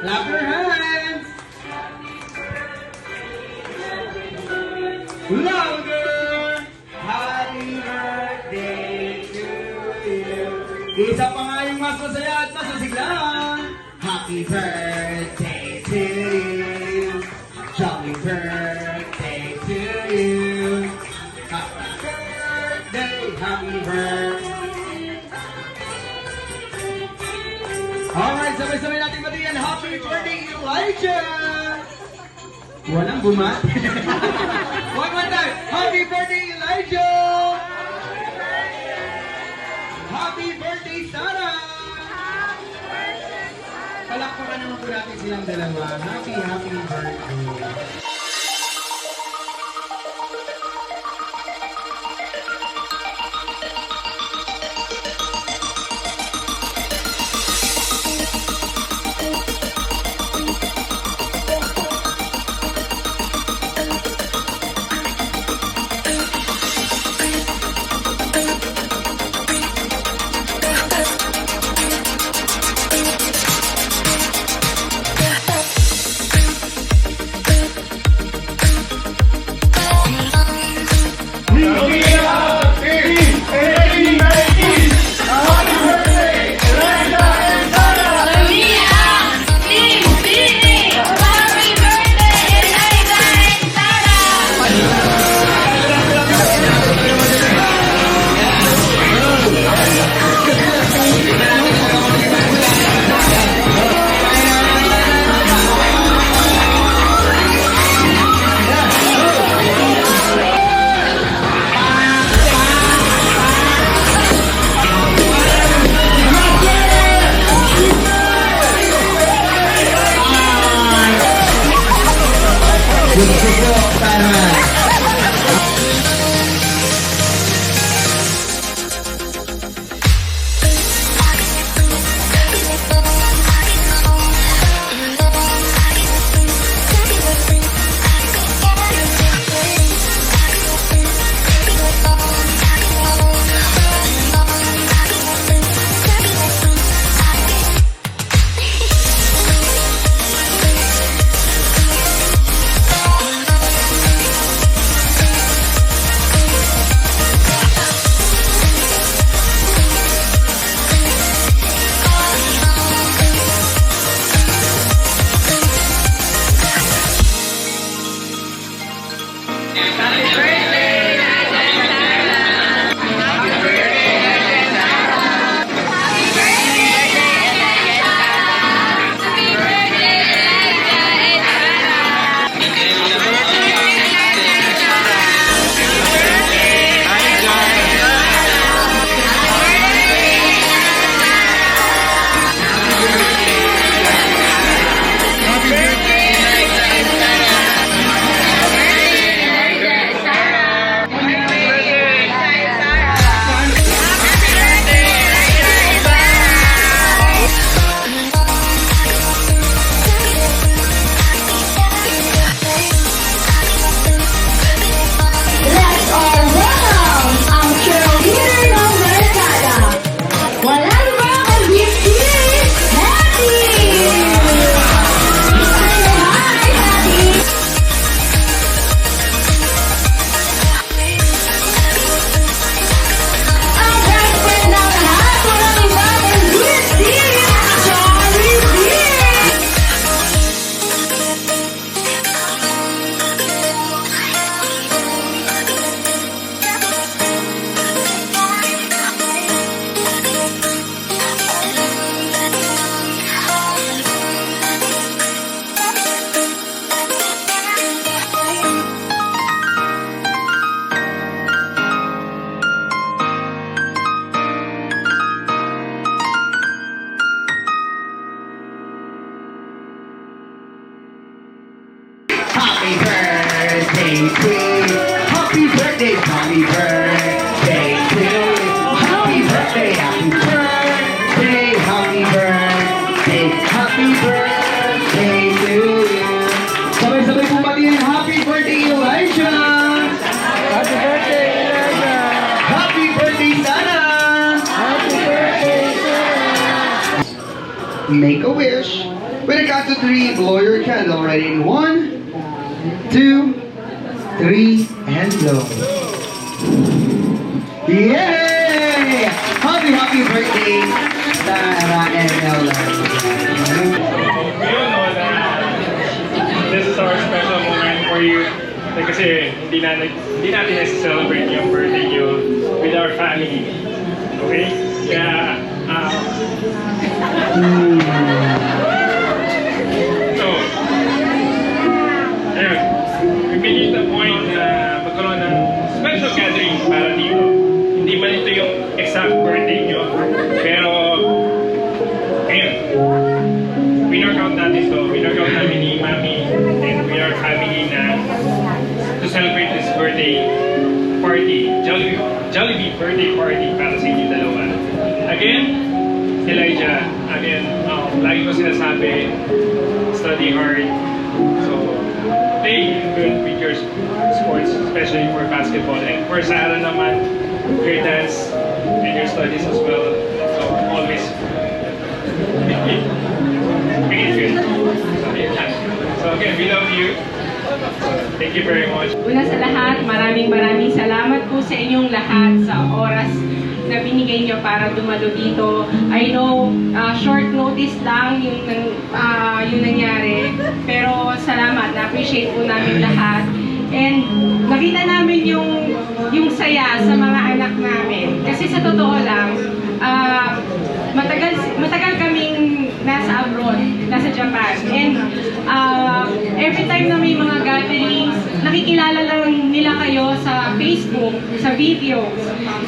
Clap your hands. Louder. Happy birthday to you. Isa pa nga yung mas masaya at masasigla. Happy birthday to you. Jolly birthday to you. Happy birthday, happy birthday. Alright, sabay-sabay natin batiin. Happy birthday, Elijah! Walang bumati. One more time. Happy birthday, Elijah! Happy birthday, Sarah! Palakpakan naman po natin silang dalawa. Happy birthday. Happy birthday to you. Happy birthday, happy birthday to you. Happy birthday, happy birthday, happy birthday, happy birthday to you. Sabay-sabay po batiin, happy birthday, Elijah. Happy birthday, Elijah. Happy birthday, Sarah. Happy birthday, Sarah. Make a wish. With a count to three, blow your candle. Ready in 1, 2, 3, and blow. Yay! Happy birthday, Sarah and Ella. You know that this is our special moment for you. Like kasi hindi natin na-celebrate yung birthday nyo with our family. Okay? Kaya, so, ayun. We made it a point na magkaroon ng special gathering para dito. Hindi man ito yung exact birthday nyo, pero ayun. Winarkout natin to. Winarkout namin ni Mami and we are family na to celebrate this birthday party. Jollibee birthday party para sa inyo dalawa. Again, Elijah, again, lagi ko sinasabi, study hard. So, play good with your sports, especially for basketball. And for Sarah naman, great dance and your studies as well. So, always make it good. So, again, we love you. Thank you very much. Una sa lahat, maraming salamat po sa inyong lahat sa oras na binigay nyo para dumalo dito. I know, short notice lang yung nangyari. Pero salamat, na-appreciate po namin lahat. And nakita namin yung saya sa mga anak namin. Kasi sa totoo lang, matagal kaming nasa abroad, nasa Japan. And every time na may mga gatherings, nakikilala lang nila kayo sa Facebook, sa videos.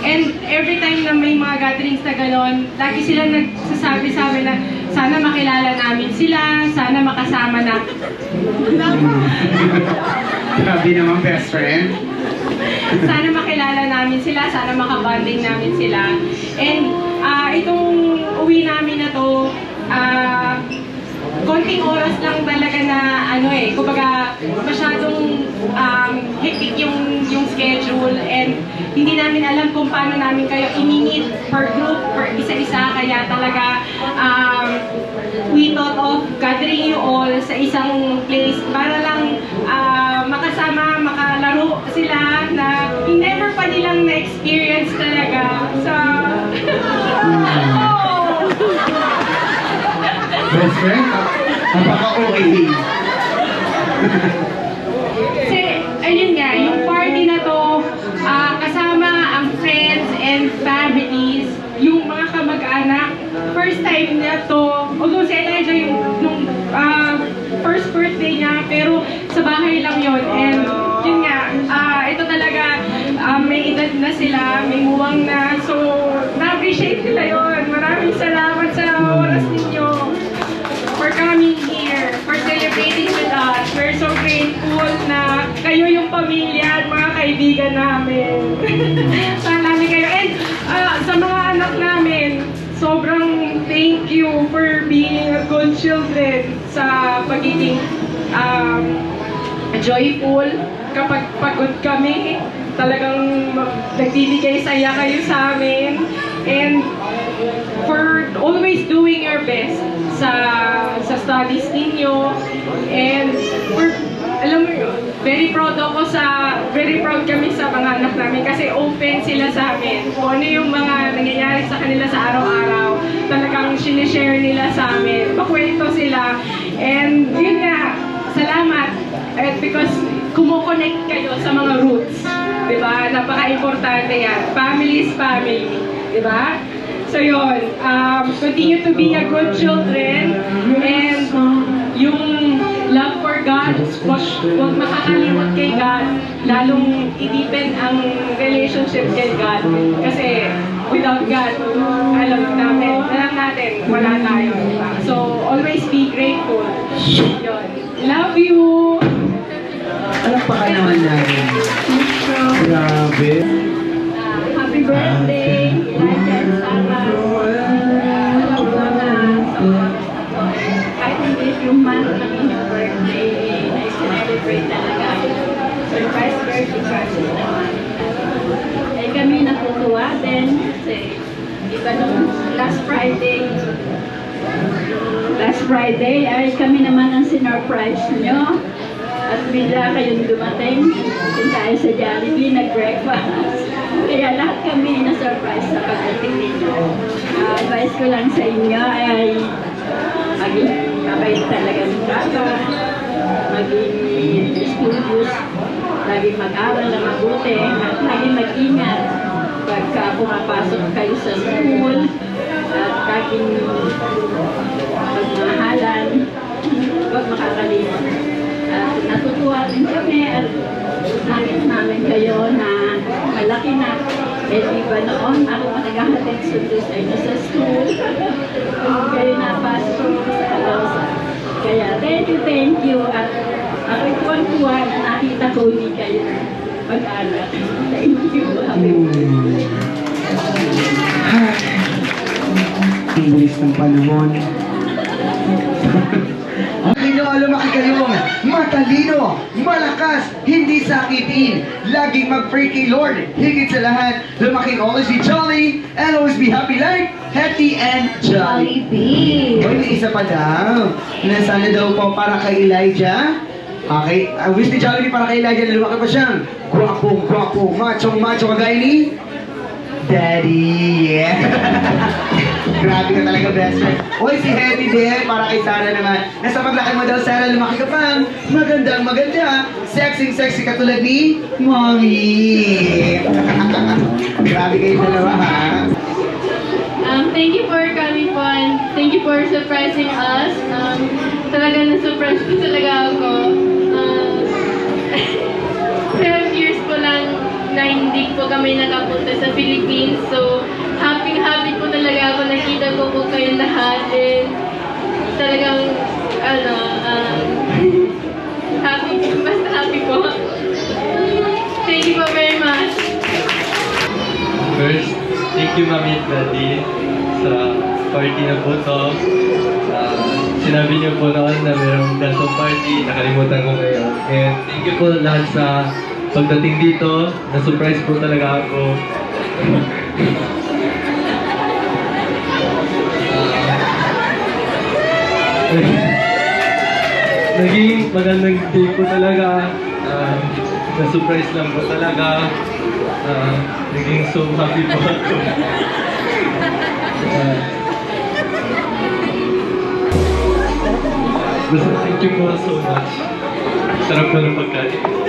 And every time na may mga gatherings na gano'n, lagi sila nagsasabi sa amin na sana makilala namin sila, sana makasama na. Grabe naman, best friend. Sana makilala namin sila, sana makabanding namin sila. And itong uwi namin na to, konting oras lang talaga na kumbaga masyadong hectic yung schedule and hindi namin alam kung paano namin kayo i-meet per group, per isa-isa, kaya talaga we thought of gathering you all sa isang place para lang makasama, makalaro sila na never pa nilang na-experience talaga sa Best friend? Napaka-OA. Kasi, ayun nga, yung party na to, kasama ang friends and families, yung mga kamag-anak, first time na to, although si Elijah yung first birthday niya, pero sa bahay lang yun. And yun nga, ito talaga, may edad na sila, may muwang na, so na-appreciate nila yun. Maraming salamat sa oras ninyo for coming here, for celebrating with us. We're so grateful na kayo yung pamilya at mga kaibigan namin. Saan namin kayo. And sa mga anak namin, sobrang thank you for being a good children sa pagiging joyful. Kapag pagod kami, talagang nagbibigay saya kayo sa amin. And for always doing your best sa studies ninyo. And alam mo yun, very proud kami sa mga anak namin kasi open sila sa amin. Kung ano yung mga nangyayari sa kanila sa araw-araw, talagang sinishare nila sa amin. Makwento sila. And yun nga, salamat. Because kumo-connect kayo sa mga roots. Diba? Napaka-importante yan. Family is family. Diba? So yun, continue to be a good children and yung love for God, huwag makakalimot kay God, lalong i-deepen ang relationship kay God. Kasi without God, alam natin, wala tayo. Diba? So always be grateful. Yun. Love you! Alam pa ka naman namin. Grabe. Happy birthday! Kahit hindi yung month ng inyong birthday, I-celebrate talaga. Surprise birthday party naman. Eh kami natutuwa din kasi iba nung last Friday ay kami naman ang sinurprise nyo. At bigla kayong dumating. Doon tayo sa Jollibee, nag-breakfast. Kaya lahat kami na-surprise sa pagdating ninyo. Advice ko lang sa inyo ay maging mabait talaga ng bata. Maging studious. Laging mag-aral na mabuti. At laging mag-ingat pagka pumapasok kayo sa school. At laging pagmahalan. Huwag makakalimot. At natutuwa rin kami at nakita namin kayo na malaki na. Eh di ba noon ako naghahatid sundo sa inyo sa school. Kung kayo napasok sa Alausa. Kaya thank you. At ako'y tuwan-tuwa na nakita ko ni kayo mag-anak. Thank you. Ang bilis ng panahon. Lumaki kayong matalino, malakas, hindi sakitin. Laging mag-pray kay Lord. Higit sa lahat, lumaking always be jolly and always be happy like Hetty and Jolly. Hoy, may isa pa daw. Nasana daw po para kay Elijah. Okay, ang wish ni Jollibee para kay Elijah na lumaki pa siyang gwapong, macho kagaya ni Daddy. Yeah. Grabe ka talaga, best friend. Uy, si Hetty din, para kay Sarah naman. Nasa paglaki mo daw, Sarah, lumaki ka pang maganda, sexy katulad ni Mommy. Grabe kayo dalawa, ha? Thank you for coming po and thank you for surprising us. Talaga na-surprise po talaga ako. 12 years po lang na hindi po kami nakapunta sa Philippines. So, happy po talaga ako. Nakita ko po kayong lahat. And talagang, basta happy po. Thank you po very much. First, thank you Mami at Daddy sa party na po to. Sinabi niyo po noon na mayroong ganitong party, nakalimutan ko ngayon. And thank you po lahat sa pagdating dito. Na-surprise po talaga ako. Naging magandang day po talaga. Na-surprise lang po talaga. Naging so happy po ako. Thank you po so much. Sarap po ng pagkain.